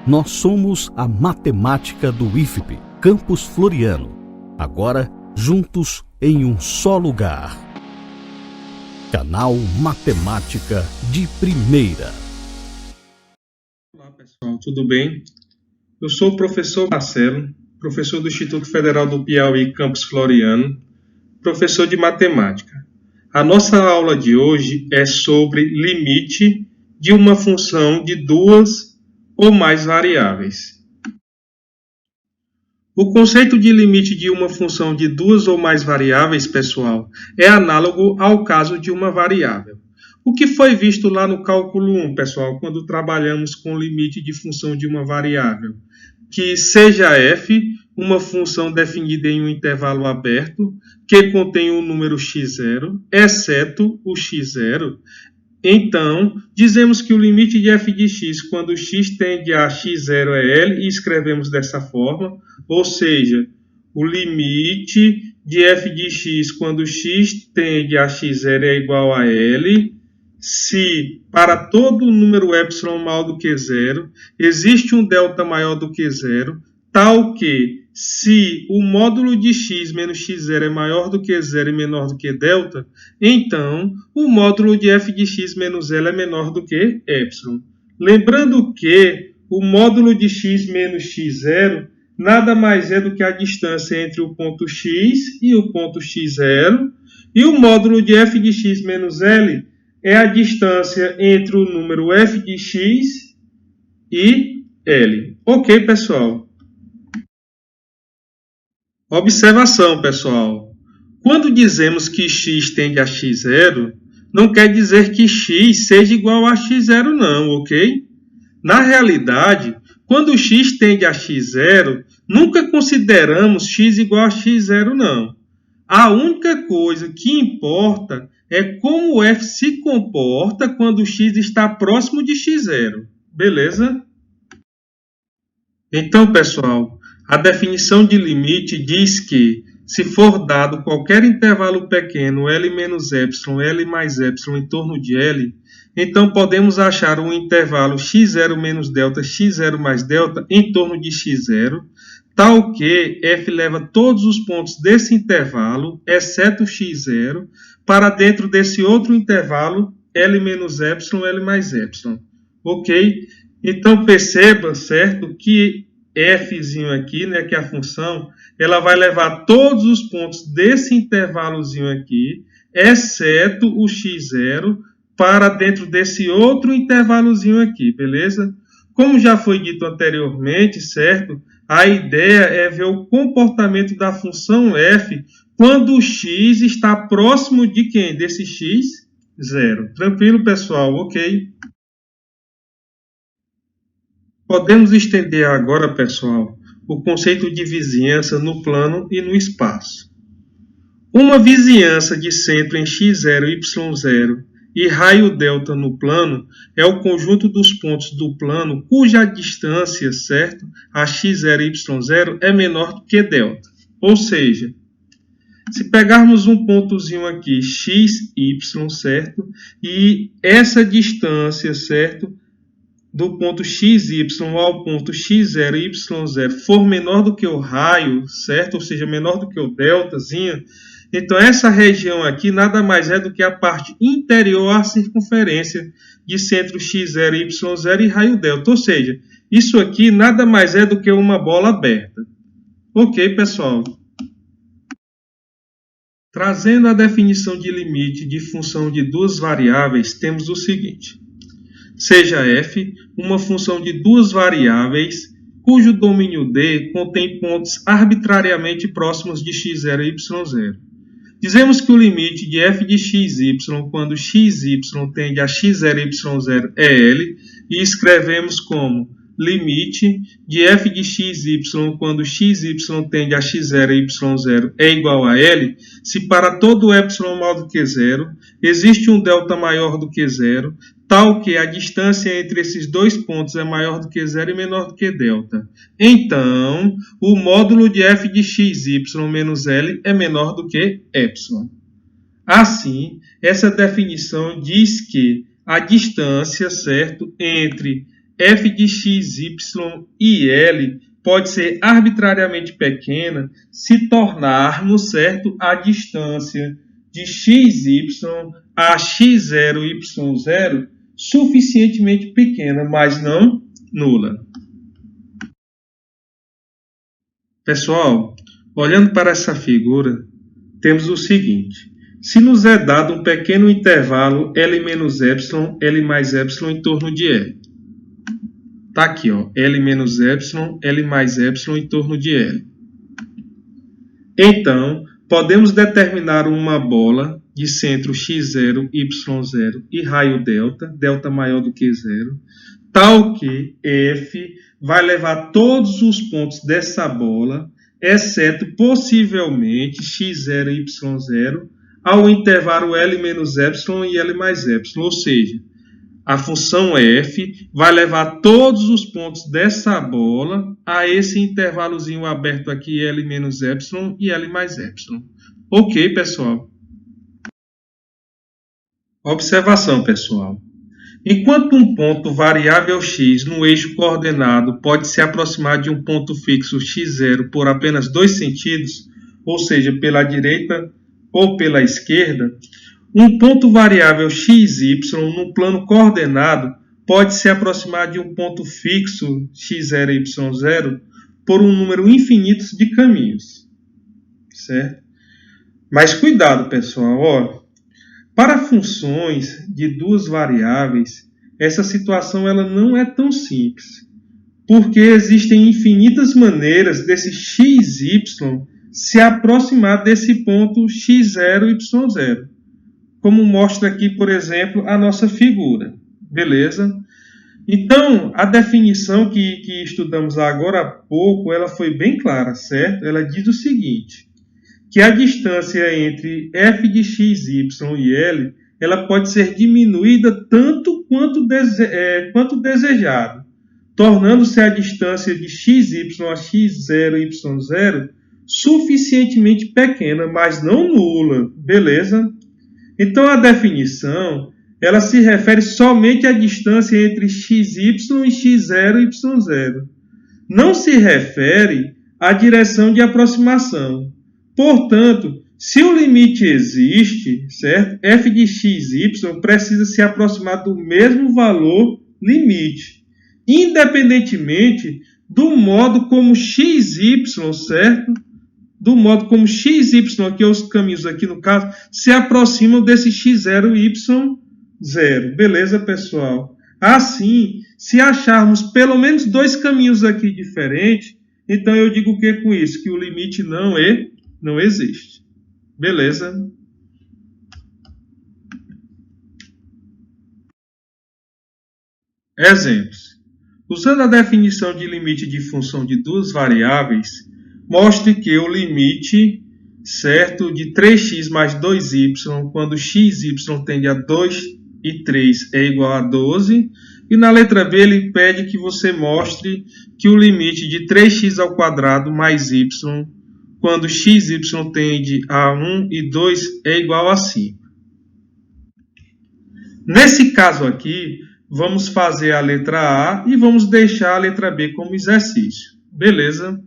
Nós somos a matemática do IFP, Campus Floriano. Agora, juntos em um só lugar. Canal Matemática de Primeira. Olá pessoal, tudo bem? Eu sou o professor Marcelo, professor do Instituto Federal do Piauí, Campus Floriano, professor de matemática. A nossa aula de hoje é sobre limite de uma função de duas ou mais variáveis. O conceito de limite de uma função de duas ou mais variáveis, pessoal, é análogo ao caso de uma variável. O que foi visto lá no cálculo 1, pessoal, quando trabalhamos com o limite de função de uma variável? Que seja f uma função definida em um intervalo aberto, que contém o número x0, exceto o x0. Então, dizemos que o limite de f de x quando x tende a x0 é L, e escrevemos dessa forma, ou seja, o limite de f de x quando x tende a x0 é igual a L, se para todo número epsilon maior do que zero, existe um delta maior do que zero, tal que se o módulo de x menos x0 é maior do que zero e menor do que delta, então o módulo de f de x menos L é menor do que epsilon. Lembrando que o módulo de x menos x0 nada mais é do que a distância entre o ponto x e o ponto x0, e o módulo de f de x menos L é a distância entre o número f de x e L. Ok, pessoal? Observação, pessoal. Quando dizemos que x tende a x0, não quer dizer que x seja igual a x0 não, ok? Na realidade, quando x tende a x0, nunca consideramos x igual a x0 não. A única coisa que importa é como o f se comporta quando x está próximo de x0. Beleza? Então, pessoal, a definição de limite diz que, se for dado qualquer intervalo pequeno L menos epsilon, L mais epsilon em torno de L, então podemos achar um intervalo x0 menos delta, x0 mais delta em torno de x0, tal que f leva todos os pontos desse intervalo, exceto x0, para dentro desse outro intervalo L menos epsilon, L mais epsilon. Ok? Então perceba, certo, que fzinho aqui, né, que é a função, ela vai levar todos os pontos desse intervalozinho aqui, exceto o x0, para dentro desse outro intervalozinho aqui, beleza? Como já foi dito anteriormente, certo? A ideia é ver o comportamento da função f quando o x está próximo de quem? Desse x0. Tranquilo, pessoal? Ok? Podemos estender agora, pessoal, o conceito de vizinhança no plano e no espaço. Uma vizinhança de centro em x0 e y0 e raio delta no plano é o conjunto dos pontos do plano cuja distância, certo, a x0 e y0 é menor do que delta. Ou seja, se pegarmos um pontozinho aqui, x, y, certo, e essa distância, certo, do ponto xy ao ponto x0 e y0 for menor do que o raio, certo? Ou seja, menor do que o deltazinho, então essa região aqui nada mais é do que a parte interior à circunferência de centro x0 e y0 e raio delta. Ou seja, isso aqui nada mais é do que uma bola aberta. Ok, pessoal? Trazendo a definição de limite de função de duas variáveis, temos o seguinte. Seja f uma função de duas variáveis cujo domínio D contém pontos arbitrariamente próximos de x0 e y0. Dizemos que o limite de f de xy quando xy tende a x0 e y0 é L, e escrevemos como limite de f de xy quando xy tende a x0 e y0 é igual a L, se para todo epsilon maior do que zero, existe um delta maior do que zero, tal que a distância entre esses dois pontos é maior do que zero e menor do que delta. Então, o módulo de f de xy menos L é menor do que epsilon. Assim, essa definição diz que a distância, certo, entre f de x, y e L pode ser arbitrariamente pequena se tornarmos, certo, a distância de xy a x0, y0 suficientemente pequena, mas não nula. Pessoal, olhando para essa figura, temos o seguinte. Se nos é dado um pequeno intervalo L menos epsilon, L mais epsilon em torno de L. Está aqui, ó, L menos epsilon, L mais epsilon em torno de L. Então, podemos determinar uma bola de centro x0, y0 e raio delta maior do que zero, tal que F vai levar todos os pontos dessa bola, exceto possivelmente x0 e y0, ao intervalo L menos epsilon e L mais epsilon, ou seja, a função f vai levar todos os pontos dessa bola a esse intervalozinho aberto aqui, L menos epsilon e L mais epsilon. Ok, pessoal? Observação, pessoal. Enquanto um ponto variável x no eixo coordenado pode se aproximar de um ponto fixo x0 por apenas dois sentidos, ou seja, pela direita ou pela esquerda, um ponto variável xy no plano coordenado pode se aproximar de um ponto fixo x0 e y0 por um número infinito de caminhos. Certo? Mas cuidado, pessoal. Ó, para funções de duas variáveis, essa situação ela não é tão simples, porque existem infinitas maneiras desse xy se aproximar desse ponto x0 e y0. Como mostra aqui, por exemplo, a nossa figura. Beleza? Então, a definição que estudamos agora há pouco, ela foi bem clara, certo? Ela diz o seguinte, que a distância entre f de x, y e L, ela pode ser diminuída tanto quanto desejado, tornando-se a distância de xy a x0 e y0 suficientemente pequena, mas não nula. Beleza? Então, a definição ela se refere somente à distância entre xy e x0 e y0. Não se refere à direção de aproximação. Portanto, se o limite existe, certo? F de xy precisa se aproximar do mesmo valor limite, independentemente do modo como xy, certo? Do modo como xy, aqui os caminhos aqui no caso, se aproximam desse x0 e y0. Beleza, pessoal? Assim, se acharmos pelo menos dois caminhos aqui diferentes, então eu digo o que com isso? Que o limite não existe. Beleza? Exemplos. Usando a definição de limite de função de duas variáveis, mostre que o limite, certo, de 3x mais 2y, quando x e y tende a 2 e 3 é igual a 12. E na letra B ele pede que você mostre que o limite de 3x ao quadrado mais y, quando x e y tende a 1 e 2 é igual a 5. Nesse caso aqui, vamos fazer a letra A e vamos deixar a letra B como exercício. Beleza?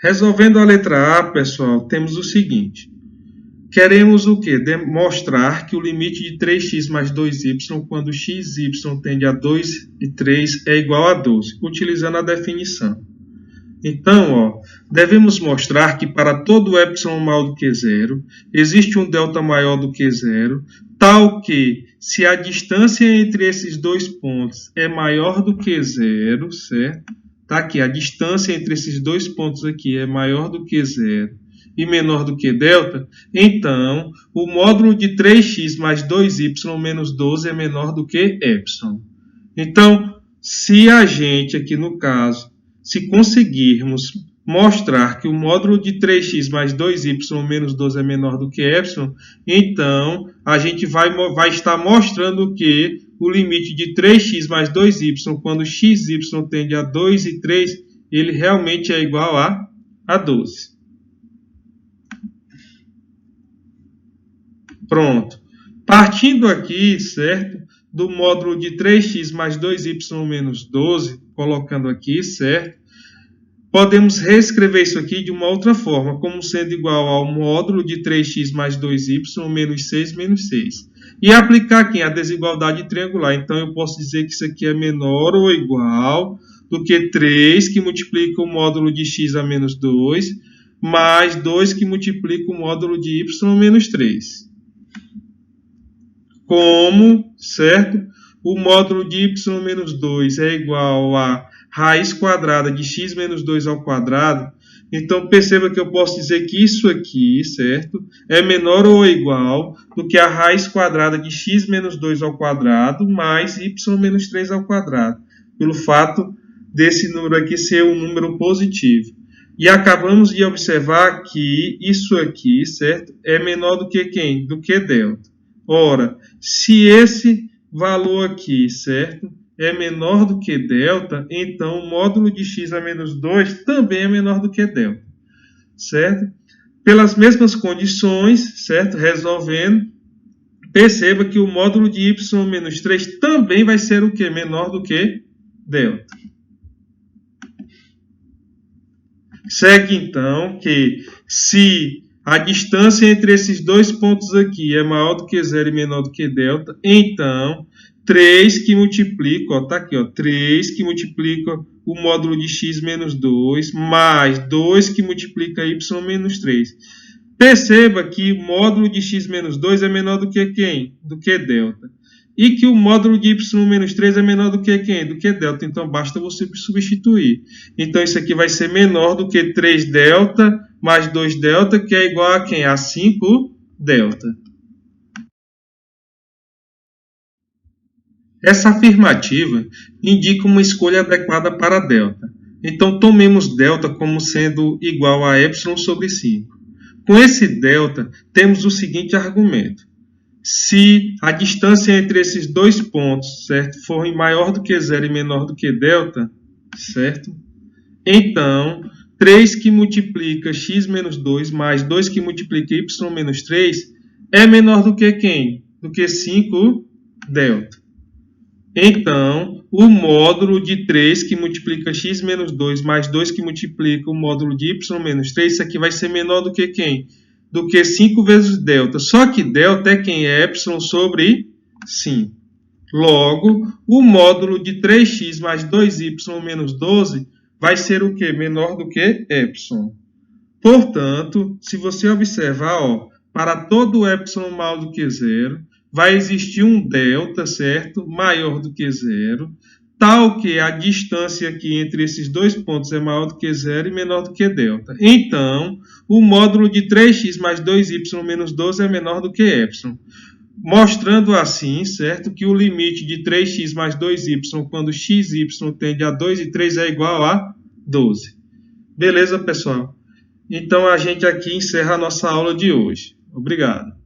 Resolvendo a letra A, pessoal, temos o seguinte. Queremos o quê? Demonstrar que o limite de 3x mais 2y, quando x e y tende a 2 e 3, é igual a 12, utilizando a definição. Então, ó, devemos mostrar que para todo epsilon maior do que zero, existe um delta maior do que zero, tal que, se a distância entre esses dois pontos é maior do que zero, certo? Tá aqui, a distância entre esses dois pontos aqui é maior do que zero e menor do que delta, então o módulo de 3x mais 2y menos 12 é menor do que epsilon. Então, se a gente, aqui no caso, se conseguirmos mostrar que o módulo de 3x mais 2y menos 12 é menor do que epsilon, então a gente vai estar mostrando que o limite de 3x mais 2y, quando x e y tende a 2 e 3, ele realmente é igual a 12. Pronto. Partindo aqui, certo, do módulo de 3x mais 2y menos 12, colocando aqui, certo, podemos reescrever isso aqui de uma outra forma, como sendo igual ao módulo de 3x mais 2y menos 6 menos 6. E aplicar aqui a desigualdade triangular. Então, eu posso dizer que isso aqui é menor ou igual do que 3, que multiplica o módulo de x a menos 2, mais 2, que multiplica o módulo de y menos 3. Como, certo? O módulo de y menos 2 é igual a raiz quadrada de x menos 2 ao quadrado. Então, perceba que eu posso dizer que isso aqui, certo? É menor ou igual do que a raiz quadrada de x menos 2 ao quadrado mais y menos 3 ao quadrado. Pelo fato desse número aqui ser um número positivo. E acabamos de observar que isso aqui, certo? É menor do que quem? Do que delta. Ora, se esse valor aqui, certo, é menor do que delta, então o módulo de x a menos 2 também é menor do que delta, certo? Pelas mesmas condições, certo, resolvendo, perceba que o módulo de y menos 3 também vai ser o quê? Menor do que delta. Segue então que se a distância entre esses dois pontos aqui é maior do que zero e menor do que delta, então 3 que multiplica, ó, tá aqui, ó, 3 que multiplica o módulo de x menos 2, mais 2 que multiplica y menos 3. Perceba que o módulo de x menos 2 é menor do que quem? Do que delta. E que o módulo de y menos 3 é menor do que quem? Do que delta. Então, basta você substituir. Então, isso aqui vai ser menor do que 3 delta mais 2 delta, que é igual a quem? A 5 delta. Essa afirmativa indica uma escolha adequada para delta. Então, tomemos delta como sendo igual a epsilon sobre 5. Com esse delta, temos o seguinte argumento. Se a distância entre esses dois pontos, certo, for maior do que zero e menor do que delta, certo? Então, 3 que multiplica x menos 2 mais 2 que multiplica y menos 3 é menor do que quem? Do que 5 delta. Então, o módulo de 3 que multiplica x menos 2 mais 2 que multiplica o módulo de y menos 3, isso aqui vai ser menor do que quem? Do que 5 vezes delta. Só que delta é quem? É epsilon sobre 5. Logo, o módulo de 3x mais 2y menos 12 vai ser o quê? Menor do que epsilon. Portanto, se você observar, ó, para todo epsilon maior do que zero, vai existir um delta, certo? Maior do que zero, tal que a distância aqui entre esses dois pontos é maior do que zero e menor do que delta. Então, o módulo de 3x mais 2y menos 12 é menor do que epsilon. Mostrando assim, certo, que o limite de 3x mais 2y quando xy tende a 2 e 3 é igual a 12. Beleza, pessoal? Então, a gente aqui encerra a nossa aula de hoje. Obrigado.